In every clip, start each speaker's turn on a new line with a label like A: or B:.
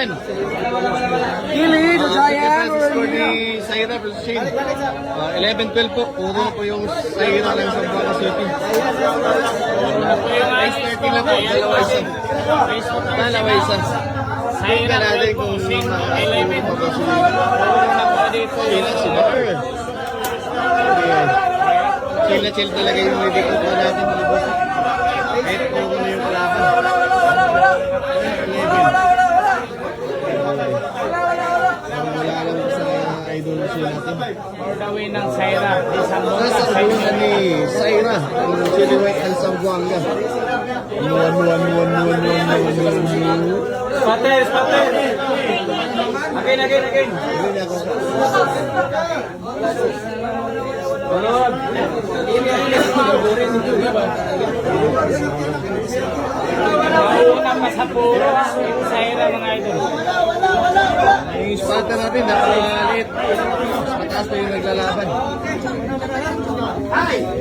A: yan.
B: Gilid, Giant.
A: Score ni Saira versus Shane. 11-12 po. Puro na po yung Saira lang sa Buanga City. Ice 13 lang po. Dalawa isa. Saira natin kung Shane 11. Sila si Bakar. Chill talaga yung ready ko pa natin. Kahit po na yung kalaban. 11. Wala lang sa idol siya natin.
B: For the win ng Saira.
A: Nasa buwan ni Saira. Ang Chili White ang Sambuanga.
B: Spatter. Again.
A: Hindi ako.
B: Balod. Mauna pa sa puro Saira mga idol.
A: Yung spotter natin, napakalit. Mataas pa yung naglalaban.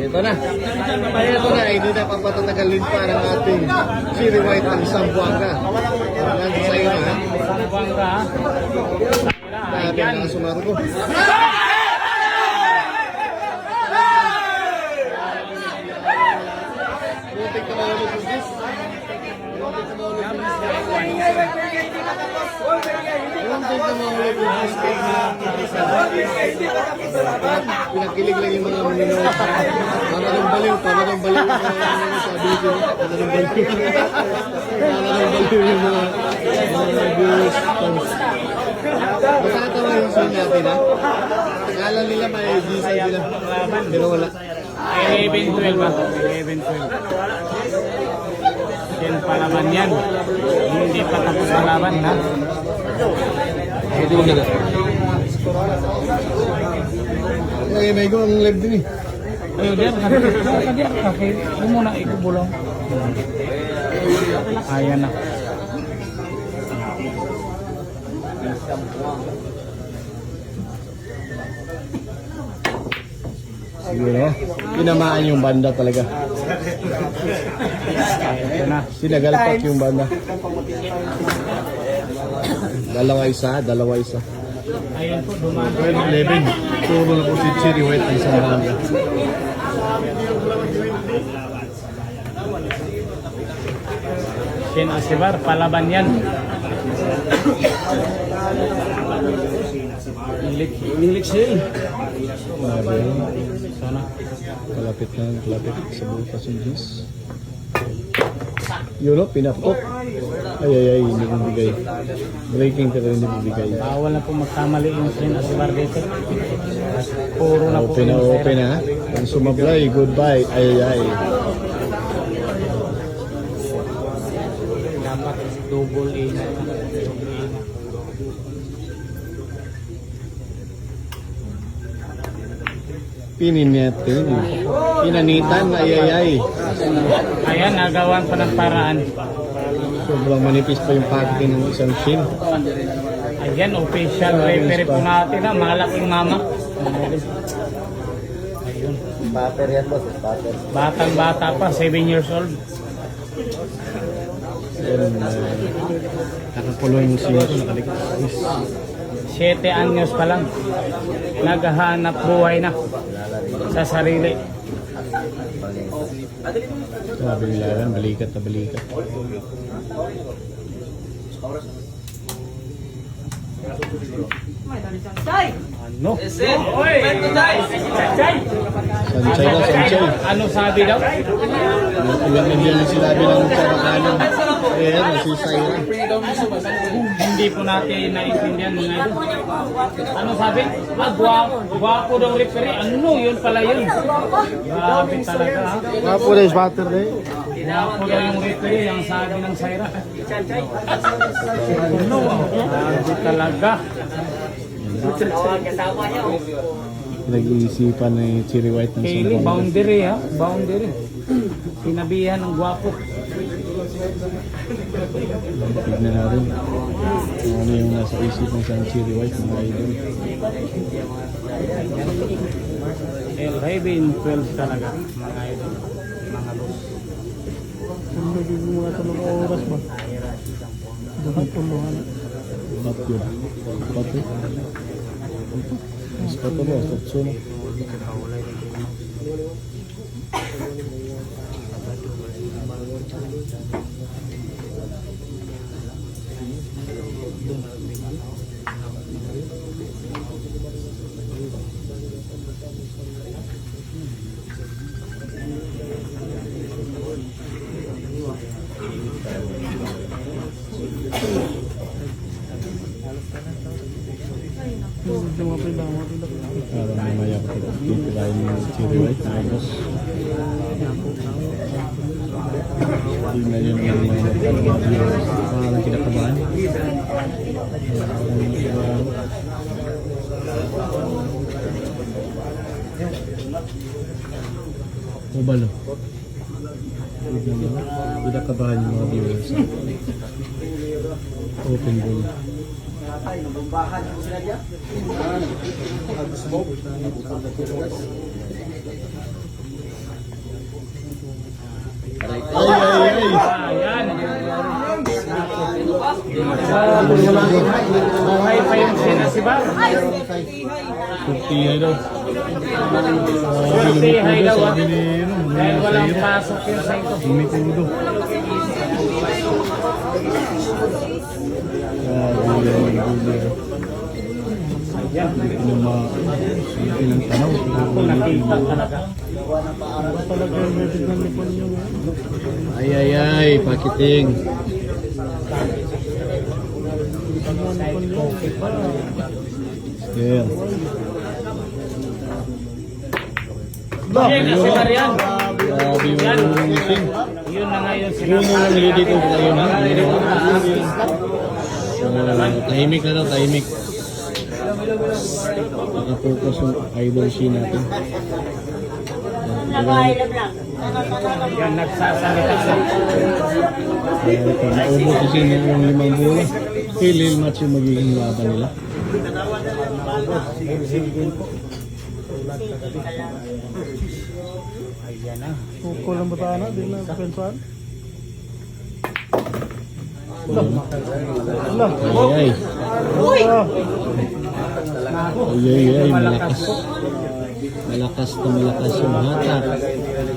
A: Ito na. Hindi na papatatagalin pa ng ating Chili White ang Sambuanga. Hanggang sa iyo na.
B: Sambuanga ha.
A: Sabi na sumarugo. Butik ka mga lupugis. Pinakilig lang yung mga minuto. Parang baliw sa video. Parang baliw yung mga viewers. Matatawa yung scene natin ha. Akala nila may G sila. Pero wala.
B: 11-12 ba? 11-12. Yan pa naman yan. Hindi pa tapos ang laban ha.
A: Ito yung nila. May go ang live din eh.
B: Ayun din. Okay. Huwag muna ikubulong. Ayan na.
A: Siguro, tinamaan yung banda talaga.
B: Ito na.
A: Sinagalpak yung banda. Dalawa isa.
B: Ayun po, dumaan.
A: 12-11. Puro na po si Chili White ang isang banda.
B: Shin Asibar, palaban yan. Nilik siya. Sana.
A: Kalapit sa bukas yung G's. Yun o, pinakot. Ay, hindi mo bigay. Breaking pero hindi mo bigay.
B: Bawal na po magkamali yung Shin Asibar dito. Puro na po.
A: Open ha. Ang sumablay, goodbye. Ay.
B: Dapat double A na.
A: Pininitin. Pinanitan, ay.
B: Ayan, nagawan pa ng paraan.
A: Sobrang manipis pa yung pagkin ng isang Shin.
B: Ayan, official referee po natin ha. Malaking mama. Ayun.
A: Spatter yan boss, spatter.
B: Batang-bata pa, 7 years old.
A: Yan, nakakulong yung Shin ko, nakaligtas.
B: 7 anyos pa lang. Naghahanap buhay na sa sarili.
A: Sabi nila yan, balikat.
B: Ano? Sanchay!
A: Sanchay.
B: Ano sabi daw?
A: Ilan yung sinabi ng sarakanan. Ayan, si Saira.
B: Hindi po natin naintindihan mga idol. Ano sabi? Gwapo daw referee. Ano yun pala yun? Grabe talaga ha.
A: Wapo na yung spatter na yun.
B: Gwapo daw yung referee. Ang sabi ng Saira. Ano? Grabe talaga.
A: Pinag-iisipan ni Chili White ng
B: Kaylee,
A: Sambuanga.
B: boundary ha. Boundary. Sinabihan ng gwapo.
A: Tignan natin kung ano yung nasa isip ng isang Chili White mga idol.
B: El Raven 12 talaga mga idol. Mga boss.
A: Mga 3 oras ba? Dapat puluhan.
C: Ba't yun? Ba't yun? Mas bato mo, satso mo. Parang mamaya ko titirahin yung cherry white. Tapos hindi na yun yung mga parang kinakabahan. Mobile. Kinakabahan yung mga viewers. Open goal.
B: Ayan. Okay pa yung sinasibar.
C: Kurtihay daw.
B: Kurtihay daw. Dahil walang pasok yung sa ito.
C: Lumitudo. Ilang tanaw.
B: Kung nakita talaga.
C: Ay, pakiting. Still.
B: Yan na si Marian.
C: Grabe yung missing.
B: Yun na nga yung
C: Yun mo lang ready ko kayo na. Tahimik na daw, tahimik. Nakapokus yung idol scene natin.
B: Yan nagsasalita sa
C: Naubos kasi yung 5 bola. Hilil match yung magiging laban nila.
B: Ayan na.
D: Kulang ba tayo na? Di na pensuan?
C: Ay, malakas. Malakas yung hatak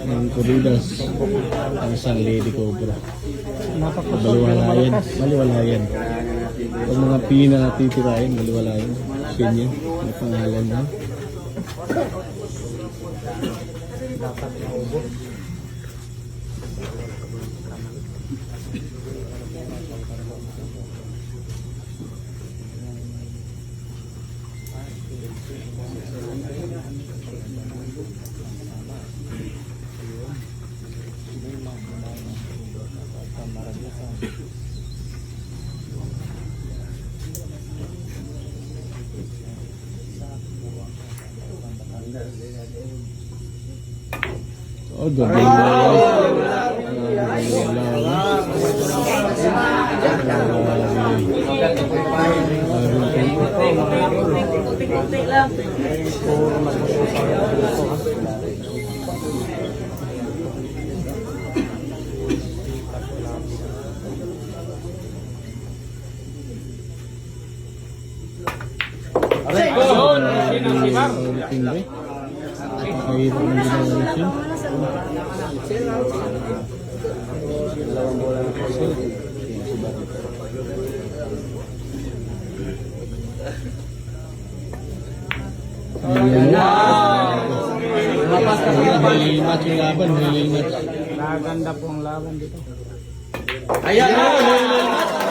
C: ng Corridas ang isang Lady Cobra. Baliwalayan. Pag mga pina titirahin, baliwalayan. Senior, may pangalan na. Oh, gabi
B: Yun, sinasibar.
C: Match yung laban,
B: Naganda po ang laban dito.
C: Ayan!